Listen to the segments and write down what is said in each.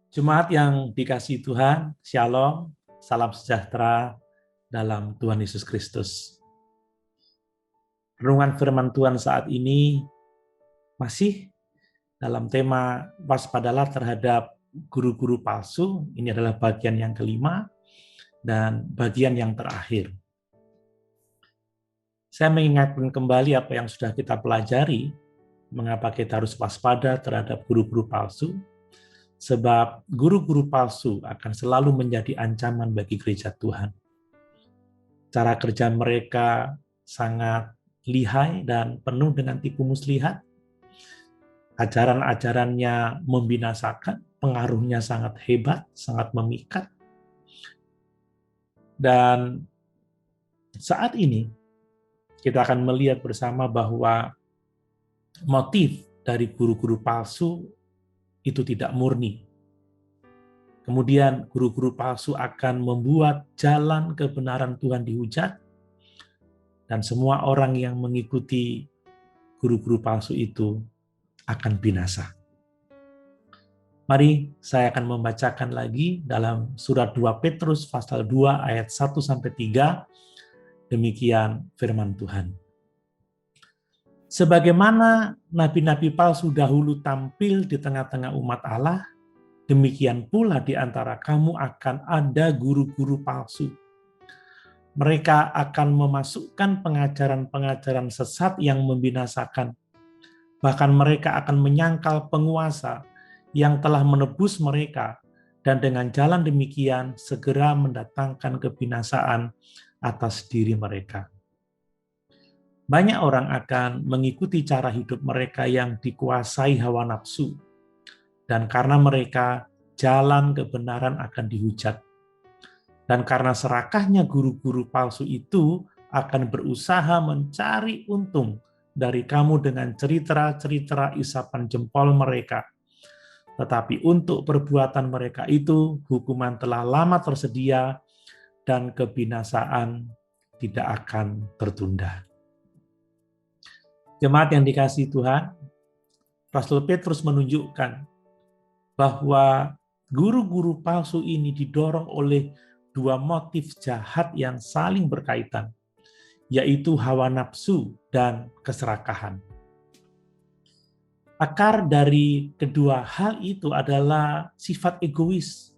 Jemaat yang dikasihi Tuhan, Shalom, salam sejahtera dalam Tuhan Yesus Kristus. Renungan firman Tuhan saat ini masih dalam tema waspadalah terhadap guru-guru palsu. Ini adalah bagian yang kelima dan bagian yang terakhir. Saya mengingatkan kembali apa yang sudah kita pelajari, mengapa kita harus waspada terhadap guru-guru palsu, sebab guru-guru palsu akan selalu menjadi ancaman bagi gereja Tuhan. Cara kerja mereka sangat lihai dan penuh dengan tipu muslihat. Ajaran-ajarannya membinasakan, pengaruhnya sangat hebat, sangat memikat. Dan saat ini kita akan melihat bersama bahwa motif dari guru-guru palsu itu tidak murni. Kemudian guru-guru palsu akan membuat jalan kebenaran Tuhan dihujat, dan semua orang yang mengikuti guru-guru palsu itu akan binasa. Mari saya akan membacakan lagi dalam surat 2 Petrus pasal 2 ayat 1-3. Demikian firman Tuhan. Sebagaimana nabi-nabi palsu dahulu tampil di tengah-tengah umat Allah, demikian pula di antara kamu akan ada guru-guru palsu. Mereka akan memasukkan pengajaran-pengajaran sesat yang membinasakan. Bahkan mereka akan menyangkal penguasa yang telah menebus mereka, dan dengan jalan demikian segera mendatangkan kebinasaan atas diri mereka. Banyak orang akan mengikuti cara hidup mereka yang dikuasai hawa nafsu, dan karena mereka, jalan kebenaran akan dihujat. Dan karena serakahnya guru-guru palsu itu akan berusaha mencari untung dari kamu dengan cerita-cerita isapan jempol mereka. Tetapi untuk perbuatan mereka itu, hukuman telah lama tersedia dan kebinasaan tidak akan tertunda. Jemaat yang dikasihi Tuhan, Rasul Petrus menunjukkan bahwa guru-guru palsu ini didorong oleh dua motif jahat yang saling berkaitan, yaitu hawa nafsu dan keserakahan. Akar dari kedua hal itu adalah sifat egois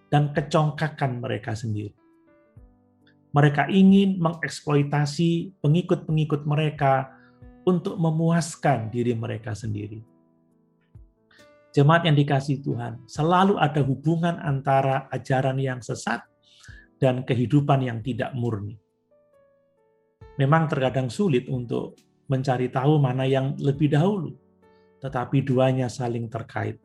dan kecongkakan mereka sendiri. Mereka ingin mengeksploitasi pengikut-pengikut mereka untuk memuaskan diri mereka sendiri. Jemaat yang dikasihi Tuhan, selalu ada hubungan antara ajaran yang sesat dan kehidupan yang tidak murni. Memang terkadang sulit untuk mencari tahu mana yang lebih dahulu, tetapi duanya saling terkait.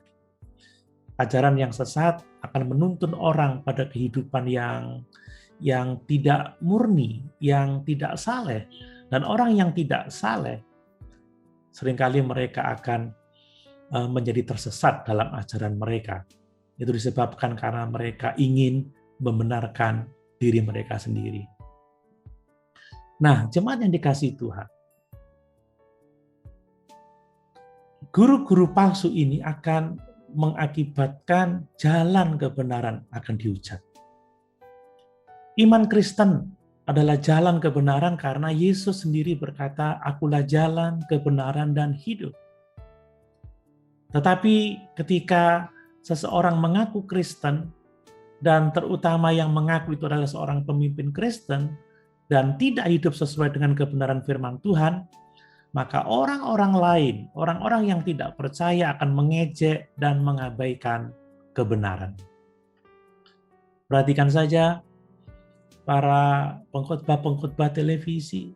Ajaran yang sesat akan menuntun orang pada kehidupan yang tidak murni, yang tidak saleh. Dan orang yang tidak saleh, seringkali mereka akan menjadi tersesat dalam ajaran mereka. Itu disebabkan karena mereka ingin membenarkan diri mereka sendiri. Nah, jemaat yang dikasihi Tuhan, guru-guru palsu ini akan mengakibatkan jalan kebenaran akan dihujat. Iman Kristen adalah jalan kebenaran karena Yesus sendiri berkata, "Akulah jalan, kebenaran, dan hidup." Tetapi ketika seseorang mengaku Kristen, dan terutama yang mengaku itu adalah seorang pemimpin Kristen, dan tidak hidup sesuai dengan kebenaran firman Tuhan, maka orang-orang lain, orang-orang yang tidak percaya akan mengejek dan mengabaikan kebenaran. Perhatikan saja para pengkhotbah-pengkhotbah televisi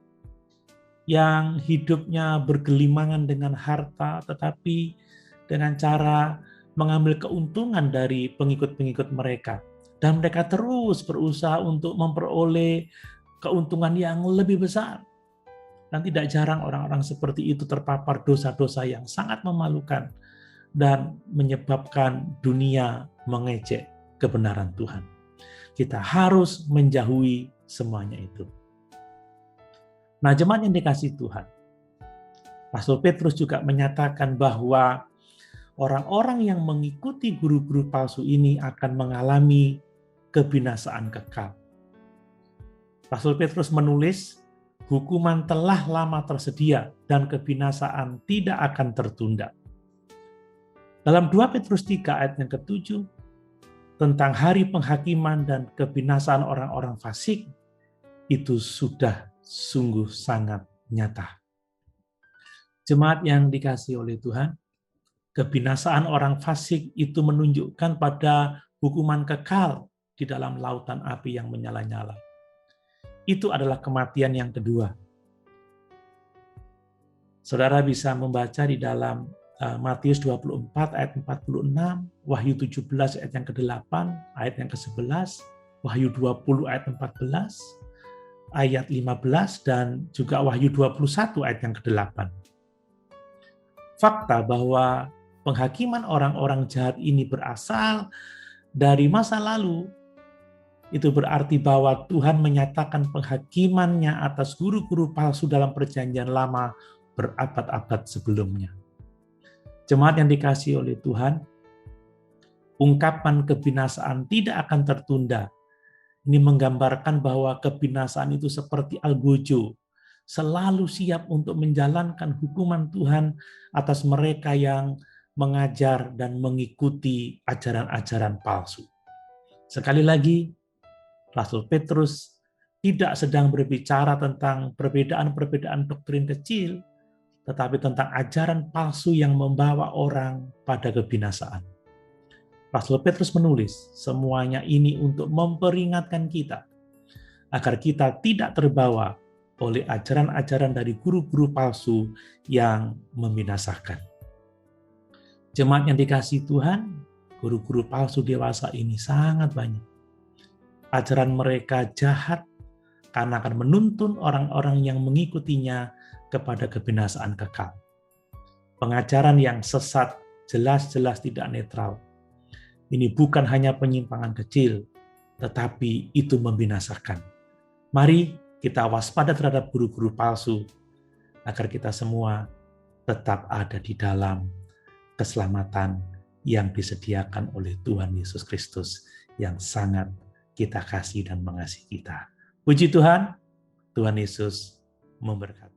yang hidupnya bergelimangan dengan harta, tetapi dengan cara mengambil keuntungan dari pengikut-pengikut mereka. Dan mereka terus berusaha untuk memperoleh keuntungan yang lebih besar. Dan tidak jarang orang-orang seperti itu terpapar dosa-dosa yang sangat memalukan dan menyebabkan dunia mengejek kebenaran Tuhan. Kita harus menjauhi semuanya itu. Nah, jemaat yang dikasihi Tuhan, Rasul Petrus juga menyatakan bahwa orang-orang yang mengikuti guru-guru palsu ini akan mengalami kebinasaan kekal. Rasul Petrus menulis, hukuman telah lama tersedia dan kebinasaan tidak akan tertunda. Dalam 2 Petrus 3 ayat yang ke-7, tentang hari penghakiman dan kebinasaan orang-orang fasik, itu sudah sungguh sangat nyata. Jemaat yang dikasihi oleh Tuhan, kebinasaan orang fasik itu menunjukkan pada hukuman kekal di dalam lautan api yang menyala-nyala. Itu adalah kematian yang kedua. Saudara bisa membaca di dalam Matius 24 ayat 46, Wahyu 17 ayat yang ke-8, ayat yang ke-11, Wahyu 20 ayat 14, ayat 15, dan juga Wahyu 21 ayat yang ke-8. Fakta bahwa penghakiman orang-orang jahat ini berasal dari masa lalu, itu berarti bahwa Tuhan menyatakan penghakimannya atas guru-guru palsu dalam perjanjian lama berabad-abad sebelumnya. Jemaat yang dikasihi oleh Tuhan, ungkapan kebinasaan tidak akan tertunda. Ini menggambarkan bahwa kebinasaan itu seperti algojo, selalu siap untuk menjalankan hukuman Tuhan atas mereka yang mengajar dan mengikuti ajaran-ajaran palsu. Sekali lagi, Rasul Petrus tidak sedang berbicara tentang perbedaan-perbedaan doktrin kecil, tetapi tentang ajaran palsu yang membawa orang pada kebinasaan. Rasul Petrus menulis, semuanya ini untuk memperingatkan kita, agar kita tidak terbawa oleh ajaran-ajaran dari guru-guru palsu yang membinasakan. Jemaat yang dikasihi Tuhan, guru-guru palsu dewasa ini sangat banyak. Ajaran mereka jahat karena akan menuntun orang-orang yang mengikutinya kepada kebinasaan kekal. Pengajaran yang sesat jelas-jelas tidak netral. Ini bukan hanya penyimpangan kecil, tetapi itu membinasakan. Mari kita waspada terhadap guru-guru palsu, agar kita semua tetap ada di dalam keselamatan yang disediakan oleh Tuhan Yesus Kristus yang sangat kita kasih dan mengasihi kita. Puji Tuhan, Tuhan Yesus memberkati.